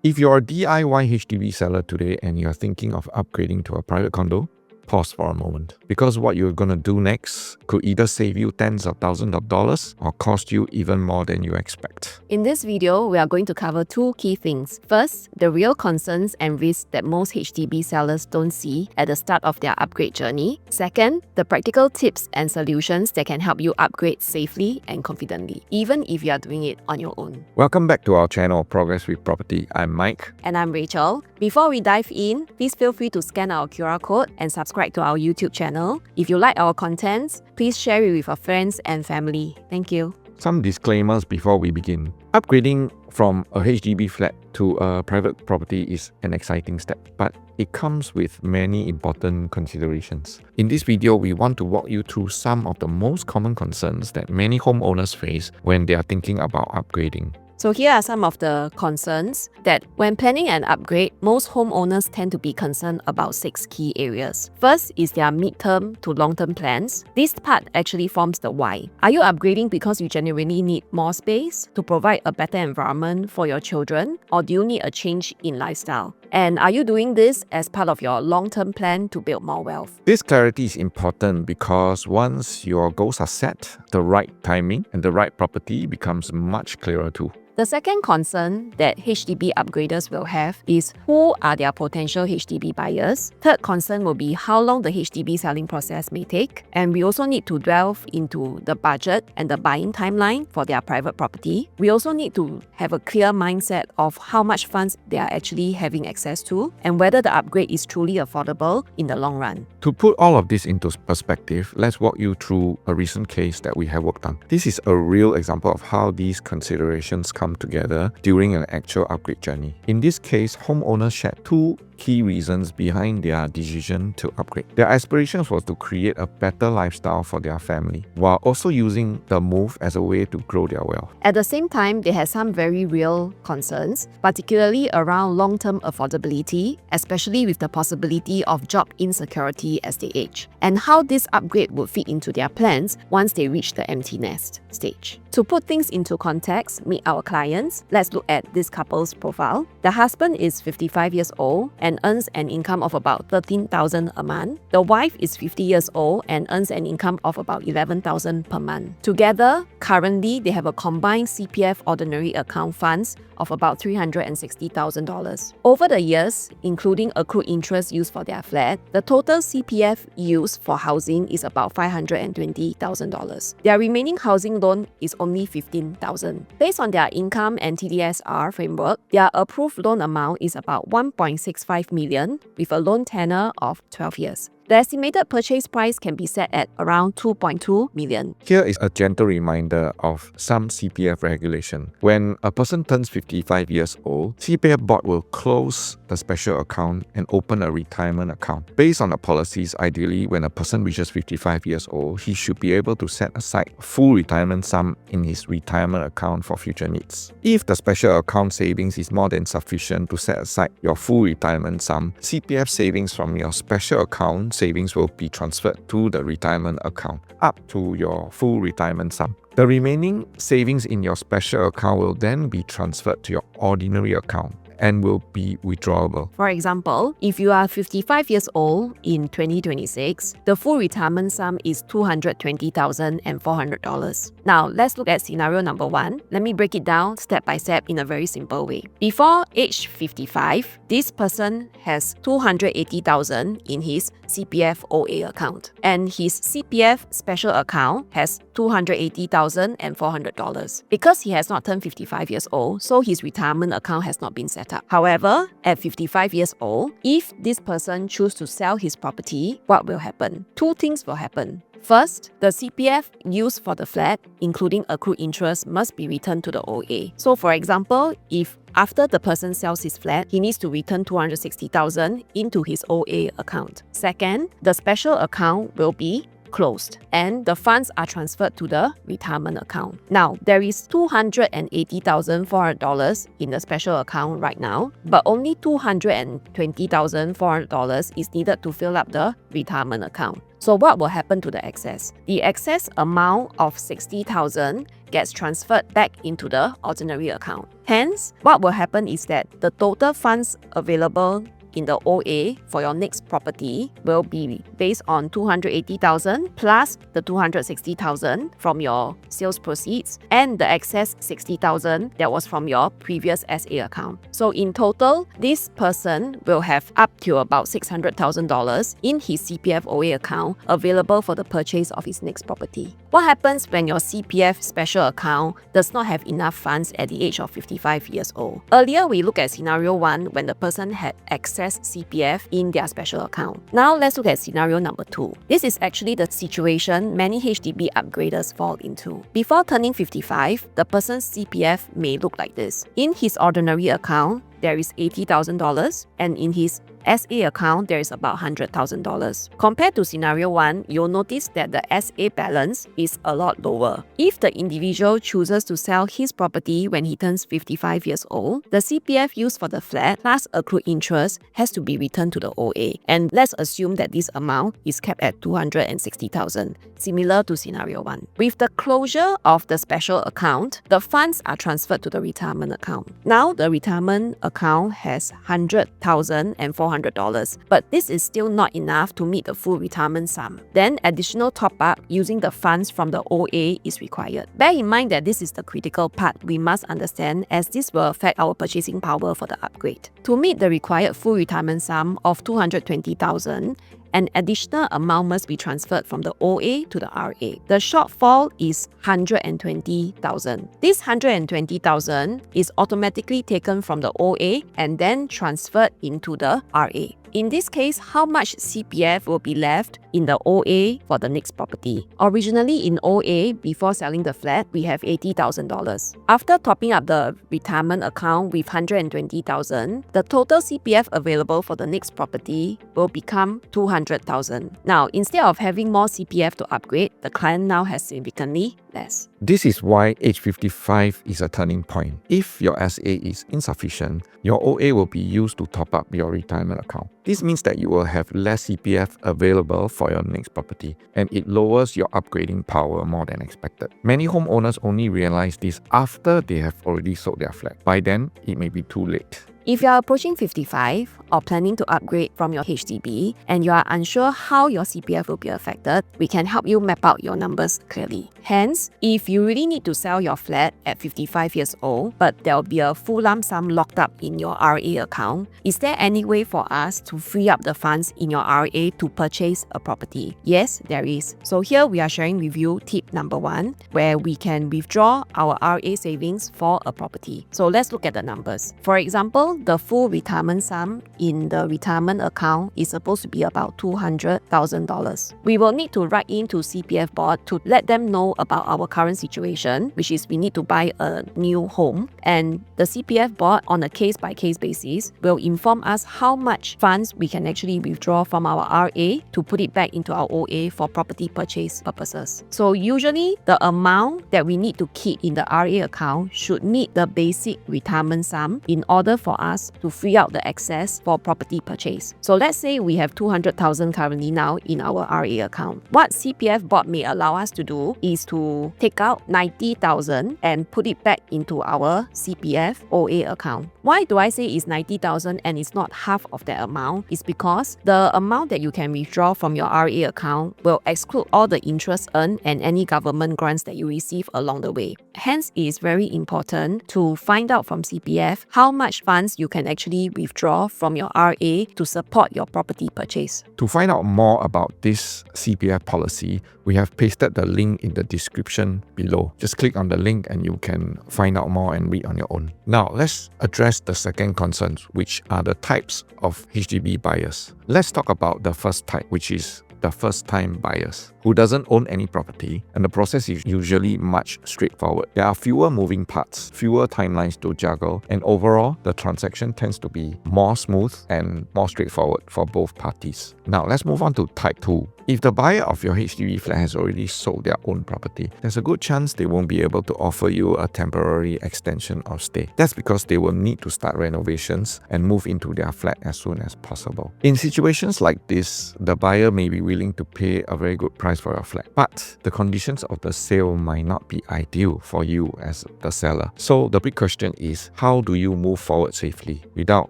If you're a DIY HDB seller today and you're thinking of upgrading to a private condo, pause for a moment, because what you're going to do next could either save you tens of thousands of dollars or cost you even more than you expect. In this video, we are going to cover two key things. First, the real concerns and risks that most HDB sellers don't see at the start of their upgrade journey. Second, the practical tips and solutions that can help you upgrade safely and confidently, even if you are doing it on your own. Welcome back to our channel, Progress with Property. I'm Mike. And I'm Rachel. Before we dive in, please feel free to scan our QR code and subscribe to our YouTube channel. If you like our contents, please share it with your friends and family. Thank you. Some disclaimers before we begin. Upgrading from a HDB flat to a private property is an exciting step, but it comes with many important considerations. In this video, we want to walk you through some of the most common concerns that many homeowners face when they are thinking about upgrading. So here are some of the concerns that when planning an upgrade, most homeowners tend to be concerned about 6 key areas. First is their mid-term to long-term plans. This part actually forms the why. Are you upgrading because you genuinely need more space to provide a better environment for your children, or do you need a change in lifestyle? And are you doing this as part of your long-term plan to build more wealth? This clarity is important because once your goals are set, the right timing and the right property becomes much clearer too. The second concern that HDB upgraders will have is who are their potential HDB buyers. Third concern will be how long the HDB selling process may take. And we also need to delve into the budget and the buying timeline for their private property. We also need to have a clear mindset of how much funds they are actually having access to and whether the upgrade is truly affordable in the long run. To put all of this into perspective, let's walk you through a recent case that we have worked on. This is a real example of how these considerations come together during an actual upgrade journey. In this case, homeowners shared 2 key reasons behind their decision to upgrade. Their aspirations was to create a better lifestyle for their family, while also using the move as a way to grow their wealth. At the same time, they had some very real concerns, particularly around long-term affordability, especially with the possibility of job insecurity as they age, and how this upgrade would fit into their plans once they reach the empty nest stage. To put things into context, meet our clients. Let's look at this couple's profile. The husband is 55 years old and earns an income of about $13,000 a month. The wife is 50 years old and earns an income of about $11,000 per month. Together, currently, they have a combined CPF ordinary account funds of about $360,000. Over the years, including accrued interest used for their flat, the total CPF used for housing is about $520,000. Their remaining housing loan is only $15,000. Based on their income and TDSR framework, their approved loan amount is about $1.65 million with a loan tenor of 12 years. The estimated purchase price can be set at around $2.2 million. Here is a gentle reminder of some CPF regulation. When a person turns 55 years old, CPF board will close the special account and open a retirement account. Based on the policies, ideally, when a person reaches 55 years old, he should be able to set aside full retirement sum in his retirement account for future needs. If the special account savings is more than sufficient to set aside your full retirement sum, CPF savings from your special account savings will be transferred to the retirement account up to your full retirement sum. The remaining savings in your special account will then be transferred to your ordinary account and will be withdrawable. For example, if you are 55 years old in 2026, the full retirement sum is $220,400. Now, let's look at scenario number 1. Let me break it down step by step in a very simple way. Before age 55, this person has $280,000 in his CPF OA account, and his CPF special account has $280,400. Because he has not turned 55 years old, so his retirement account has not been set up. However, at 55 years old, if this person chooses to sell his property, what will happen? 2 things will happen. First, the CPF used for the flat, including accrued interest, must be returned to the OA. So for example, if after the person sells his flat, he needs to return $260,000 into his OA account. Second, the special account will be closed and the funds are transferred to the retirement account. Now, there is $280,400 in the special account right now, but only $220,400 is needed to fill up the retirement account. So what will happen to the excess? The excess amount of 60,000 gets transferred back into the ordinary account. Hence, what will happen is that the total funds available in the OA for your next property will be based on 280,000 plus the 260,000 from your sales proceeds and the excess 60,000 that was from your previous SA account. So in total, this person will have up to about $600,000 in his CPF OA account available for the purchase of his next property. What happens when your CPF special account does not have enough funds at the age of 55 years old? Earlier, we looked at scenario 1 when the person had excess CPF in their special account. Now let's look at scenario number 2. This is actually the situation many HDB upgraders fall into. Before turning 55, the person's CPF may look like this. In his ordinary account, there is $80,000, and in his SA account, there is about $100,000. Compared to scenario 1, you'll notice that the SA balance is a lot lower. If the individual chooses to sell his property when he turns 55 years old, the CPF used for the flat plus accrued interest has to be returned to the OA. And let's assume that this amount is kept at $260,000, similar to scenario 1. With the closure of the special account, the funds are transferred to the retirement account. Now, the retirement account has $100,000 and $400, but this is still not enough to meet the full retirement sum. Then additional top-up using the funds from the OA is required. Bear in mind that this is the critical part we must understand, as this will affect our purchasing power for the upgrade. To meet the required full retirement sum of $220,000, an additional amount must be transferred from the OA to the RA. The shortfall is $120,000. This $120,000 is automatically taken from the OA and then transferred into the RA. In this case, how much CPF will be left in the OA for the next property? Originally in OA, before selling the flat, we have $80,000. After topping up the retirement account with $120,000, the total CPF available for the next property will become $200,000. Now, instead of having more CPF to upgrade, the client now has significantly less. This is why age 55 is a turning point. If your SA is insufficient, your OA will be used to top up your retirement account. This means that you will have less CPF available for your next property, and it lowers your upgrading power more than expected. Many homeowners only realize this after they have already sold their flat. By then, it may be too late. If you are approaching 55 or planning to upgrade from your HDB and you are unsure how your CPF will be affected, we can help you map out your numbers clearly. Hence, if you really need to sell your flat at 55 years old, but there will be a full lump sum locked up in your RA account, is there any way for us to free up the funds in your RA to purchase a property? Yes, there is. So here we are sharing with you tip number 1, where we can withdraw our RA savings for a property. So let's look at the numbers. For example, the full retirement sum in the retirement account is supposed to be about $200,000. We will need to write into CPF board to let them know about our current situation, which is we need to buy a new home, and the CPF board on a case-by-case basis will inform us how much funds we can actually withdraw from our RA to put it back into our OA for property purchase purposes. So usually the amount that we need to keep in the RA account should meet the basic retirement sum in order for us to free out the excess for property purchase. So let's say we have $200,000 currently now in our RA account. What CPF board may allow us to do is to take out $90,000 and put it back into our CPF OA account. Why do I say it's $90,000 and it's not half of that amount? It's because the amount that you can withdraw from your RA account will exclude all the interest earned and any government grants that you receive along the way. Hence, it is very important to find out from CPF how much funds you can actually withdraw from your RA to support your property purchase. To find out more about this CPF policy, we have pasted the link in the description below. Just click on the link and you can find out more and read on your own. Now, let's address the second concern, which are the types of HDB buyers. Let's talk about the first type, which is the first-time buyers. who doesn't own any property, and the process is usually much straightforward. There are fewer moving parts, fewer timelines to juggle, and overall, the transaction tends to be more smooth and more straightforward for both parties. Now, let's move on to type 2. If the buyer of your HDB flat has already sold their own property, there's a good chance they won't be able to offer you a temporary extension of stay. That's because they will need to start renovations and move into their flat as soon as possible. In situations like this, the buyer may be willing to pay a very good price for your flat, but the conditions of the sale might not be ideal for you as the seller. So the big question is, how do you move forward safely without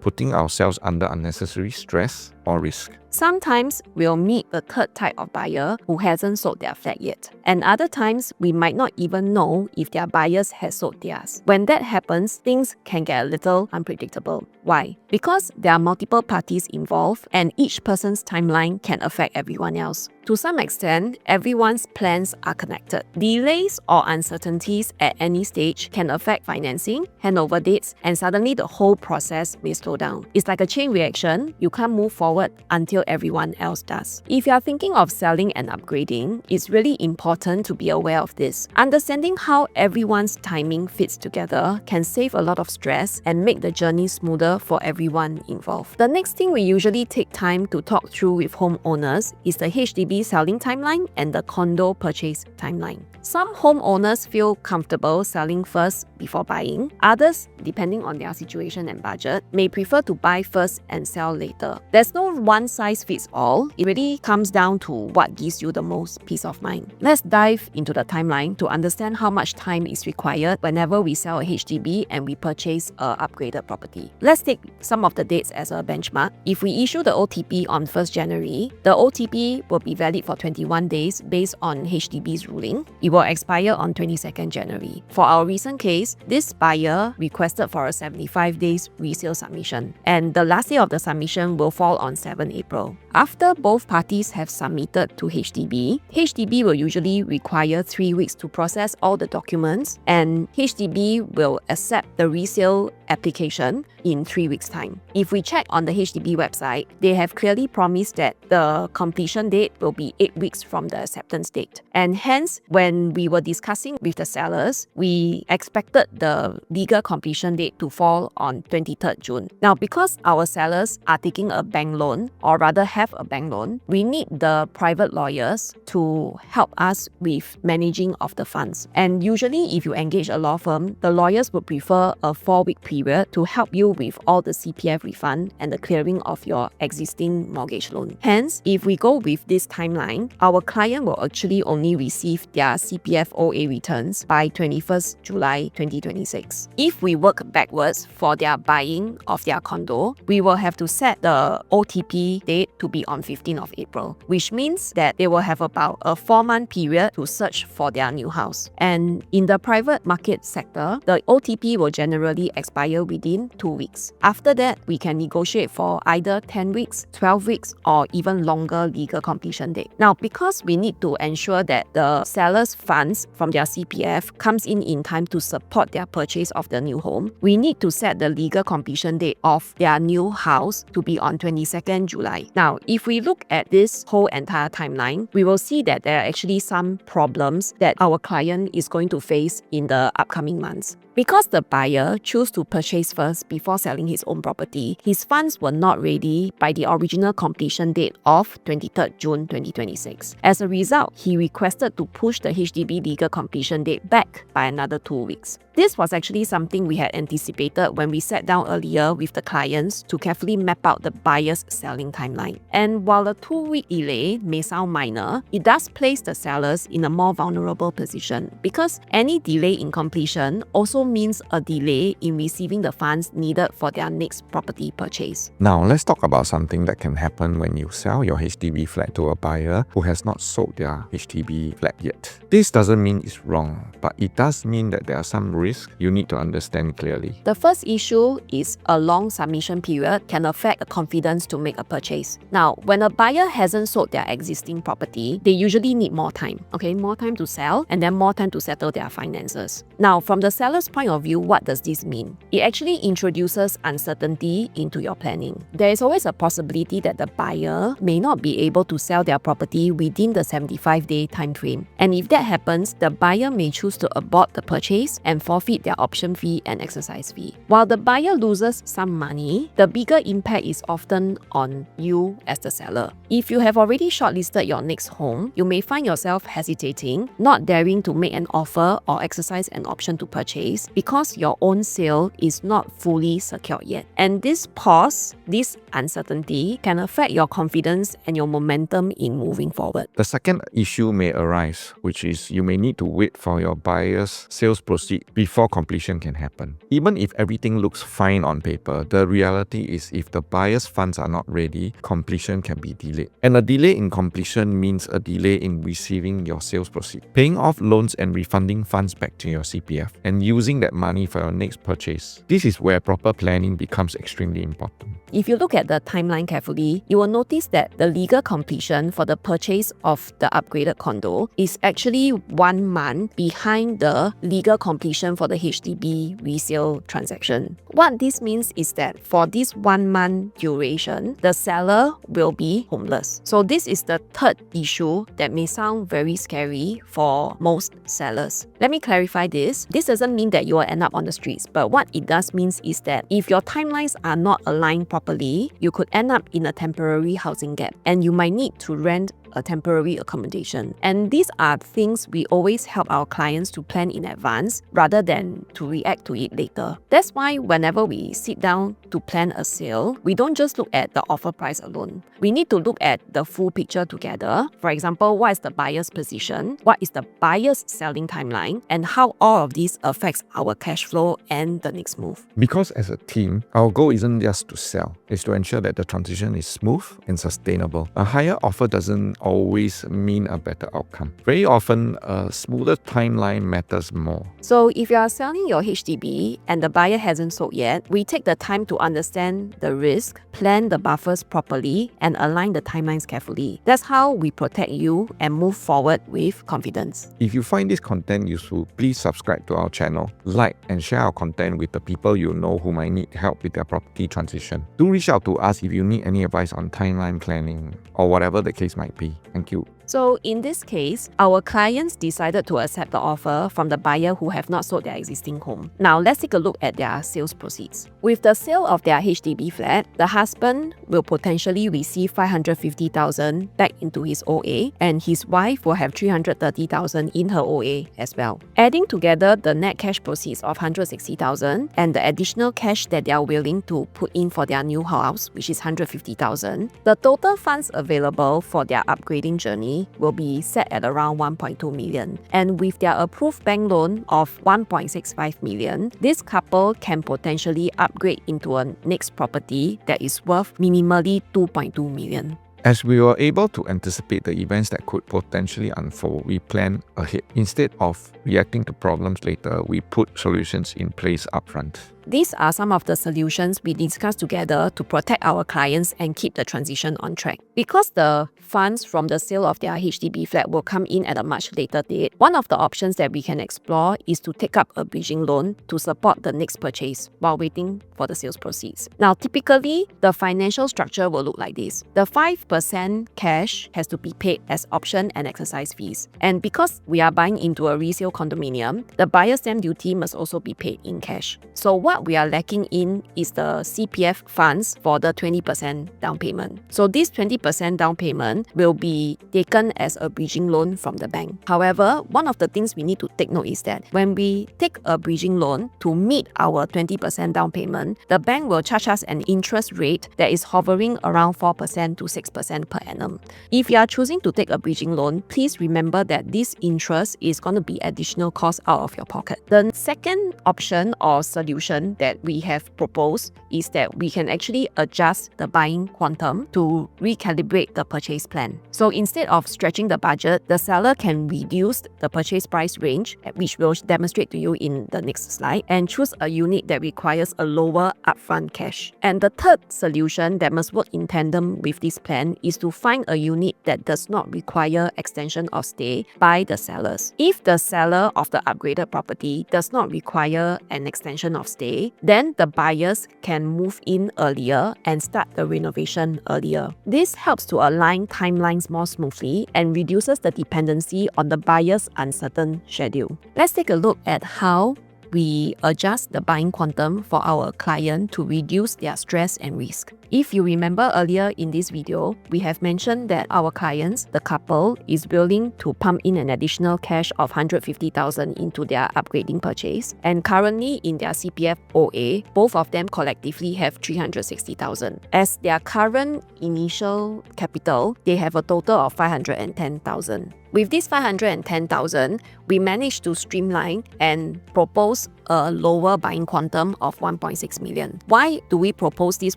putting ourselves under unnecessary stress or risk? Sometimes we'll meet the third type of buyer who hasn't sold their flat yet. And other times, we might not even know if their buyers has sold theirs. When that happens, things can get a little unpredictable. Why? Because there are multiple parties involved and each person's timeline can affect everyone else. To some extent, everyone's plans are connected. Delays or uncertainties at any stage can affect financing, handover dates, and suddenly the whole process may slow down. It's like a chain reaction. You can't move forward until everyone else does. If you are thinking of selling and upgrading, it's really important to be aware of this. Understanding how everyone's timing fits together can save a lot of stress and make the journey smoother for everyone involved. The next thing we usually take time to talk through with homeowners is the HDB selling timeline and the condo purchase timeline. Some homeowners feel comfortable selling first before buying. Others, depending on their situation and budget, may prefer to buy first and sell later. There's no one size fits all. It really comes down to what gives you the most peace of mind. Let's dive into the timeline to understand how much time is required whenever we sell a HDB and we purchase a upgraded property. Let's take some of the dates as a benchmark. If we issue the OTP on 1st January, the OTP will be valid for 21 days based on HDB's ruling. It will expire on 22nd January. For our recent case, this buyer requested for a 75 days resale submission, and the last day of the submission will fall on 7 April. After both parties have submitted to HDB will usually require 3 weeks to process all the documents, and HDB will accept the resale application in 3 weeks' time. If we check on the HDB website, they have clearly promised that the completion date will be 8 weeks from the acceptance date. And hence, when we were discussing with the sellers, we expected the legal completion date to fall on 23rd June. Now, because our sellers are taking a bank loan, or rather have a bank loan, we need the private lawyers to help us with managing of the funds. And usually, if you engage a law firm, the lawyers would prefer a 4-week period to help you with all the CPF refund and the clearing of your existing mortgage loan. Hence, if we go with this timeline, our client will actually only receive their CPF OA returns by 21st July 2026. If we work backwards for their buying of their condo, we will have to set the OTP date to be on 15th of April, which means that they will have about a 4-month period to search for their new house. And in the private market sector, the OTP will generally expire within 2 weeks. After that, we can negotiate for either 10 weeks, 12 weeks, or even longer legal completion date. Now, because we need to ensure that the seller's funds from their CPF comes in time to support their purchase of the new home, we need to set the legal completion date of their new house to be on 22nd July. Now, if we look at this whole entire timeline, we will see that there are actually some problems that our client is going to face in the upcoming months. Because the buyer chose to purchase first before selling his own property, his funds were not ready by the original completion date of 23rd June 2026. As a result, he requested to push the HDB legal completion date back by another 2 weeks. This was actually something we had anticipated when we sat down earlier with the clients to carefully map out the buyer's selling timeline. And while a 2-week delay may sound minor, it does place the sellers in a more vulnerable position because any delay in completion also means a delay in receiving the funds needed for their next property purchase. Now, let's talk about something that can happen when you sell your HDB flat to a buyer who has not sold their HDB flat yet. This doesn't mean it's wrong, but it does mean that there are some risks you need to understand clearly. The first issue is a long submission period can affect the confidence to make a purchase. Now, when a buyer hasn't sold their existing property, they usually need more time. More time to sell and then more time to settle their finances. Now, from the seller's point of view, what does this mean? It actually introduces uncertainty into your planning. There is always a possibility that the buyer may not be able to sell their property within the 75-day time frame. And if that happens, the buyer may choose to abort the purchase and forfeit their option fee and exercise fee. While the buyer loses some money, the bigger impact is often on you as the seller. If you have already shortlisted your next home, you may find yourself hesitating, not daring to make an offer or exercise an option to purchase because your own sale is not fully secured yet. And this pause, this uncertainty can affect your confidence and your momentum in moving forward. The second issue may arise, which is you may need to wait for your buyer's sales proceed before completion can happen. Even if everything looks fine on paper, the reality is if the buyer's funds are not ready, completion can be delayed. And a delay in completion means a delay in receiving your sales proceed. Paying off loans and refunding funds back to your CPF and using that money for your next purchase. This is where proper planning becomes extremely important. If you look at the timeline carefully, you will notice that the legal completion for the purchase of the upgraded condo is actually 1 month behind the legal completion for the HDB resale transaction. What this means is that for this 1 month duration, the seller will be homeless. So this is the third issue that may sound very scary for most sellers. Let me clarify this. This doesn't mean that you will end up on the streets, but what it does mean is that if your timelines are not aligned properly, you could end up in a temporary housing gap and you might need to rent a temporary accommodation. And these are things we always help our clients to plan in advance rather than to react to it later. That's why whenever we sit down to plan a sale, we don't just look at the offer price alone. We need to look at the full picture together. For example, what is the buyer's position? What is the buyer's selling timeline? And how all of this affects our cash flow and the next move. Because as a team, our goal isn't just to sell, it's to ensure that the transition is smooth and sustainable. A higher offer doesn't always mean a better outcome. Very often, a smoother timeline matters more. So if you are selling your HDB and the buyer hasn't sold yet, we take the time to understand the risk, plan the buffers properly, and align the timelines carefully. That's how we protect you and move forward with confidence. If you find this content useful, please subscribe to our channel, like and share our content with the people you know who might need help with their property transition. Do reach out to us if you need any advice on timeline planning or whatever the case might be. Thank you. So in this case, our clients decided to accept the offer from the buyer who have not sold their existing home. Now let's take a look at their sales proceeds. With the sale of their HDB flat, the husband will potentially receive 550,000 back into his OA and his wife will have 330,000 in her OA as well. Adding together the net cash proceeds of 160,000 and the additional cash that they are willing to put in for their new house, which is 150,000, the total funds available for their upgrading journey will be set at around 1.2 million. And with their approved bank loan of 1.65 million, this couple can potentially upgrade into a next property that is worth minimally 2.2 million. As we were able to anticipate the events that could potentially unfold, we plan ahead. Instead of reacting to problems later, we put solutions in place upfront. These are some of the solutions we discussed together to protect our clients and keep the transition on track. Because the funds from the sale of their HDB flat will come in at a much later date, one of the options that we can explore is to take up a bridging loan to support the next purchase while waiting for the sales proceeds. Now, typically, the financial structure will look like this. The 5% cash has to be paid as option and exercise fees. And because we are buying into a resale condominium, the buyer's stamp duty must also be paid in cash. So what we are lacking in is the CPF funds for the 20% down payment. So this 20% down payment will be taken as a bridging loan from the bank. However, one of the things we need to take note is that when we take a bridging loan to meet our 20% down payment, the bank will charge us an interest rate that is hovering around 4% to 6% per annum. If you are choosing to take a bridging loan, please remember that this interest is going to be additional cost out of your pocket. The second option or solution that we have proposed is that we can actually adjust the buying quantum to recalibrate the purchase plan. So instead of stretching the budget, the seller can reduce the purchase price range, which we'll demonstrate to you in the next slide, and choose a unit that requires a lower upfront cash. And the third solution that must work in tandem with this plan is to find a unit that does not require extension of stay by the sellers. If the seller of the upgraded property does not require an extension of stay, then the buyers can move in earlier and start the renovation earlier. This helps to align timelines more smoothly and reduces the dependency on the buyer's uncertain schedule. Let's take a look at how we adjust the buying quantum for our client to reduce their stress and risk. If you remember earlier in this video, we have mentioned that our clients, the couple, is willing to pump in an additional cash of $150,000 into their upgrading purchase. And currently in their CPF OA, both of them collectively have $360,000. As their current initial capital, they have a total of $510,000. With this $510,000, we managed to streamline and propose a lower buying quantum of $1.6 million. Why do we propose this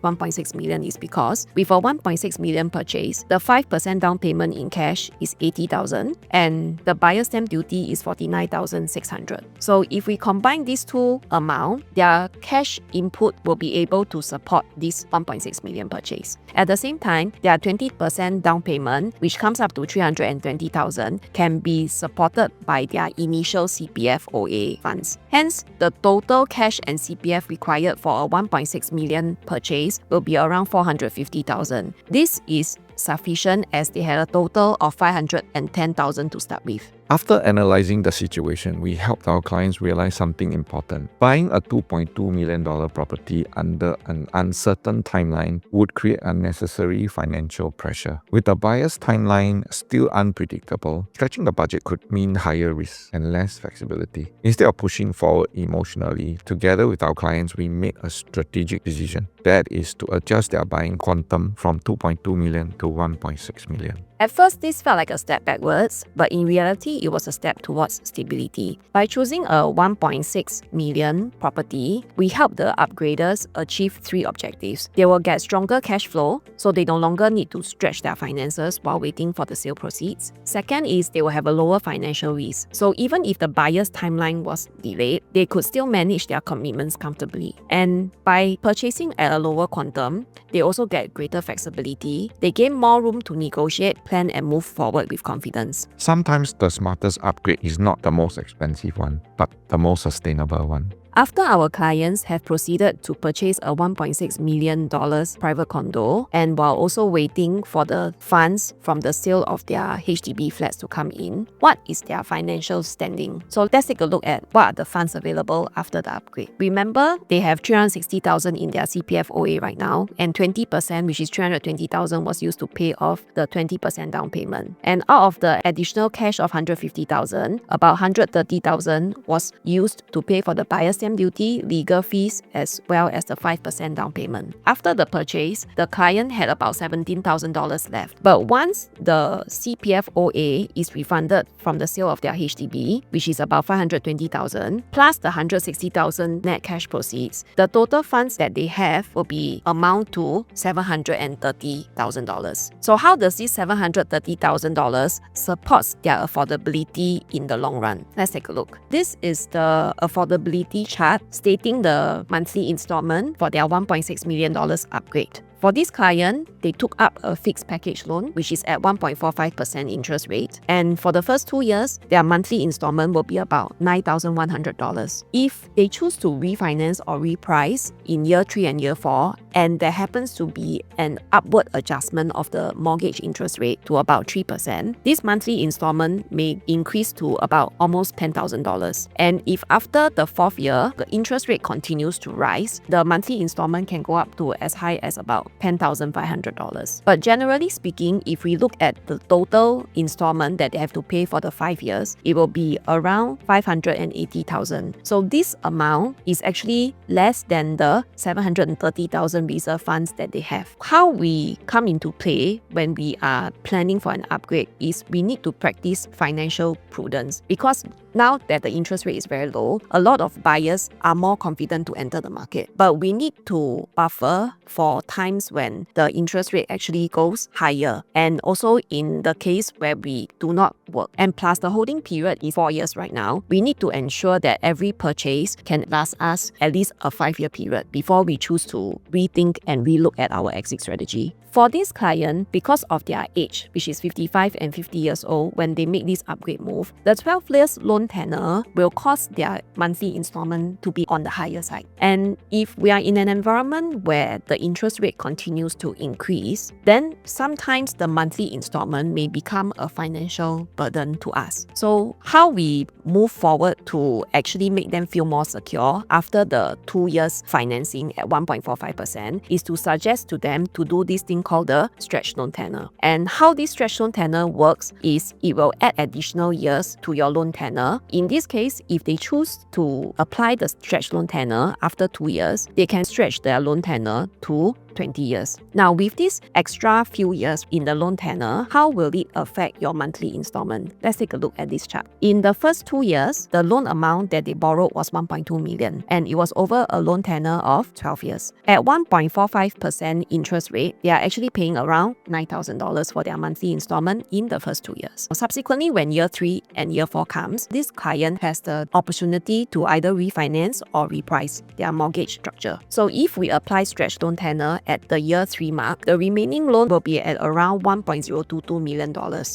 $1.6 million is because with a $1.6 million purchase, the 5% down payment in cash is $80,000 and the buyer's stamp duty is $49,600. So if we combine these two amounts, their cash input will be able to support this $1.6 million purchase. At the same time, their 20% down payment, which comes up to $320,000, can be supported by their initial CPF OA funds. Hence, the total cash and CPF required for a $1.6 million purchase will be around $450,000. This is sufficient as they had a total of $510,000 to start with. After analyzing the situation, we helped our clients realize something important. Buying a $2.2 million property under an uncertain timeline would create unnecessary financial pressure. With the buyer's timeline still unpredictable, stretching the budget could mean higher risk and less flexibility. Instead of pushing forward emotionally, together with our clients, we made a strategic decision. That is to adjust their buying quantum from $2.2 million to $1.6 million. At first, this felt like a step backwards, but in reality, it was a step towards stability. By choosing a $1.6 million property, we help the upgraders achieve three objectives. They will get stronger cash flow, so they no longer need to stretch their finances while waiting for the sale proceeds. Second is they will have a lower financial risk. So even if the buyer's timeline was delayed, they could still manage their commitments comfortably. And by purchasing at a lower quantum, they also get greater flexibility. They gain more room to negotiate, plan and move forward with confidence. Sometimes the smartest upgrade is not the most expensive one, but the most sustainable one. After our clients have proceeded to purchase a $1.6 million private condo, and while also waiting for the funds from the sale of their HDB flats to come in, what is their financial standing? So let's take a look at what are the funds available after the upgrade. Remember, they have $360,000 in their CPF OA right now, and 20%, which is $320,000, was used to pay off the 20% down payment. And out of the additional cash of $150,000, about $130,000 was used to pay for the buyer's stamp duty, legal fees, as well as the 5% down payment. After the purchase, the client had about $17,000 left. But once the CPF OA is refunded from the sale of their HDB, which is about $520,000, plus the $160,000 net cash proceeds, the total funds that they have will be amount to $730,000. So how does this $730,000 support their affordability in the long run? Let's take a look. This is the affordability chart stating the monthly installment for their $1.6 million upgrade. For this client, they took up a fixed package loan, which is at 1.45% interest rate. And for the first 2 years, their monthly installment will be about $9,100. If they choose to refinance or reprice in year 3 and year 4, and there happens to be an upward adjustment of the mortgage interest rate to about 3%, this monthly installment may increase to about almost $10,000. And if after the 4th year, the interest rate continues to rise, the monthly installment can go up to as high as about $10,500. But generally speaking, if we look at the total installment that they have to pay for the 5 years, it will be around $580,000. So this amount is actually less than the $730,000 reserve funds that they have. How we come into play when we are planning for an upgrade is we need to practice financial prudence, because Now that the interest rate is very low, a lot of buyers are more confident to enter the market. But we need to buffer for times when the interest rate actually goes higher, and also in the case where we do not work. And plus, the holding period is 4 years right now. We need to ensure that every purchase can last us at least a 5-year period before we choose to rethink and relook at our exit strategy. For this client, because of their age, which is 55 and 50 years old, when they make this upgrade move, the 12 years loan tenor will cause their monthly installment to be on the higher side. And if we are in an environment where the interest rate continues to increase, then sometimes the monthly installment may become a financial burden to us. So how we move forward to actually make them feel more secure after the 2 years financing at 1.45% is to suggest to them to do this thing called the stretch loan tenor. And how this stretch loan tenor works is it will add additional years to your loan tenor. In this case, if they choose to apply the stretch loan tenor after 2 years, they can stretch their loan tenor to 20 years. Now, with this extra few years in the loan tenor, how will it affect your monthly installment? Let's take a look at this chart. In the first 2 years, the loan amount that they borrowed was 1.2 million, and it was over a loan tenor of 12 years. At 1.45% interest rate, they are actually paying around $9,000 for their monthly installment in the first 2 years. Subsequently, when year 3 and year 4 comes, this client has the opportunity to either refinance or reprice their mortgage structure. So if we apply stretch loan tenor at the year 3 mark, the remaining loan will be at around $1.022 million.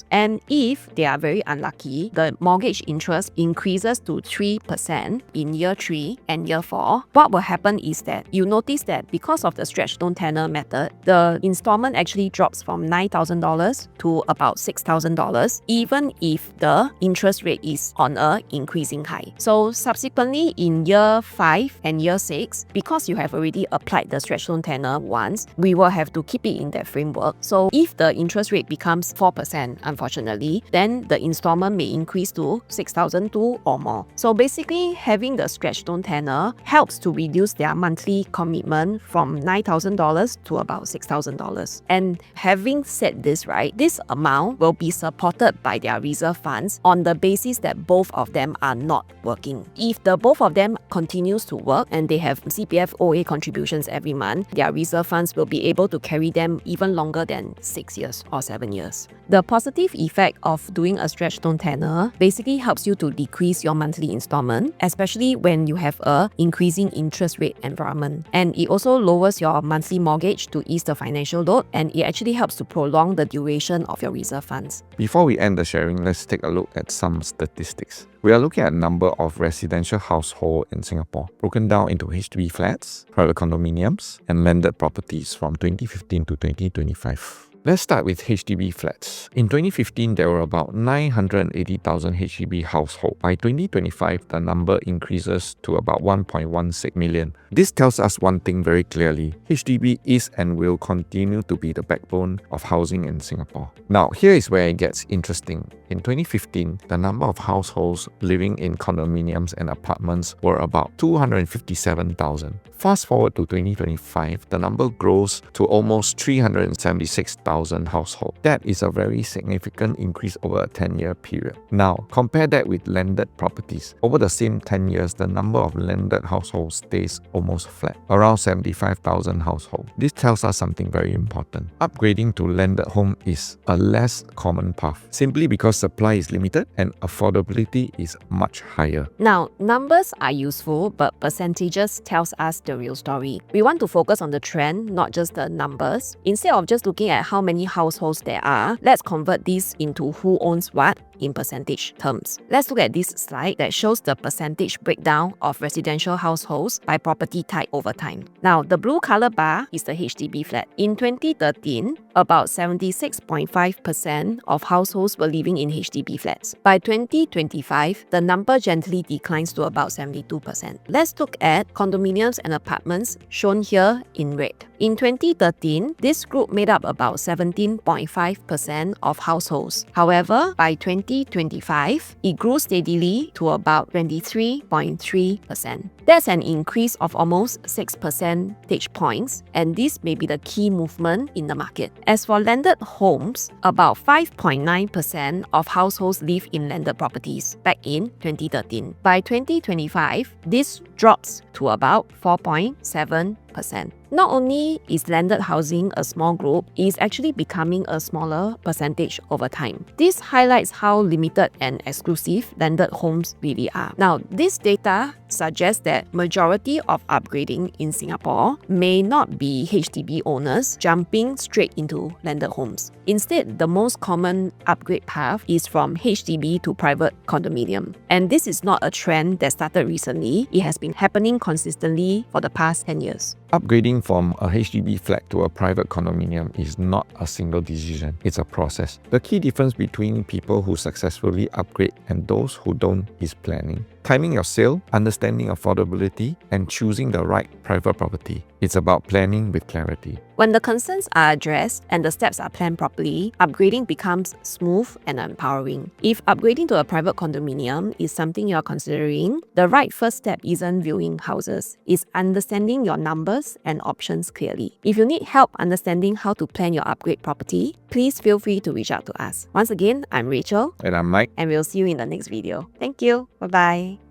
And if they are very unlucky, the mortgage interest increases to 3% in year 3 and year 4. What will happen is that you notice that because of the stretch loan tenor method, the installment actually drops from $9,000 to about $6,000, even if the interest rate is on a increasing high. So subsequently in year 5 and year 6, because you have already applied the stretch loan tenor once, we will have to keep it in that framework. So if the interest rate becomes 4%, unfortunately, then the installment may increase to $6,002 or more. So basically, having the stretch loan tenor helps to reduce their monthly commitment from $9,000 to about $6,000. And having said this, right, this amount will be supported by their reserve funds on the basis that both of them are not working. If the both of them continues to work and they have CPF OA contributions every month, their reserve funds will be able to carry them even longer than 6 years or 7 years. The positive effect of doing a stretch loan tenor basically helps you to decrease your monthly installment, especially when you have a increasing interest rate environment. And it also lowers your monthly mortgage to ease the financial load, and it actually helps to prolong the duration of your reserve funds. Before we end the sharing, let's take a look at some statistics. We are looking at number of residential households in Singapore, broken down into HDB flats, private condominiums, and landed properties from 2015 to 2025. Let's start with HDB flats. In 2015, there were about 980,000 HDB households. By 2025, the number increases to about 1.16 million. This tells us one thing very clearly. HDB is and will continue to be the backbone of housing in Singapore. Now, here is where it gets interesting. In 2015, the number of households living in condominiums and apartments were about 257,000. Fast forward to 2025, the number grows to almost 376,000 households. That is a very significant increase over a 10-year period. Now, compare that with landed properties. Over the same 10 years, the number of landed households stays almost flat, around 75,000 households. This tells us something very important. Upgrading to landed home is a less common path, simply because supply is limited and affordability is much higher. Now, numbers are useful, but percentages tells us the real story. We want to focus on the trend, not just the numbers. Instead of just looking at how many households there are, let's convert this into who owns what in percentage terms. Let's look at this slide that shows the percentage breakdown of residential households by property type over time. Now, the blue color bar is the HDB flat. In 2013, about 76.5% of households were living in HDB flats. By 2025, the number gently declines to about 72%. Let's look at condominiums and apartments shown here in red. In 2013, this group made up about 17.5% of households. However, by 2025, it grew steadily to about 23.3%. That's an increase of almost 6 percentage points, and this may be the key movement in the market. As for landed homes, about 5.9% of households live in landed properties back in 2013. By 2025, this drops to about 4.7%. Not only is landed housing a small group, it is actually becoming a smaller percentage over time. This highlights how limited and exclusive landed homes really are. Now, this data suggests that majority of upgrading in Singapore may not be HDB owners jumping straight into landed homes. Instead, the most common upgrade path is from HDB to private condominium. And this is not a trend that started recently. It has been happening consistently for the past 10 years. Upgrading from a HDB flat to a private condominium is not a single decision, it's a process. The key difference between people who successfully upgrade and those who don't is planning. Timing your sale, understanding affordability, and choosing the right private property. It's about planning with clarity. When the concerns are addressed and the steps are planned properly, upgrading becomes smooth and empowering. If upgrading to a private condominium is something you're considering, the right first step isn't viewing houses, it's understanding your numbers and options clearly. If you need help understanding how to plan your upgrade property, please feel free to reach out to us. Once again, I'm Rachel. And I'm Mike. And we'll see you in the next video. Thank you. Bye-bye.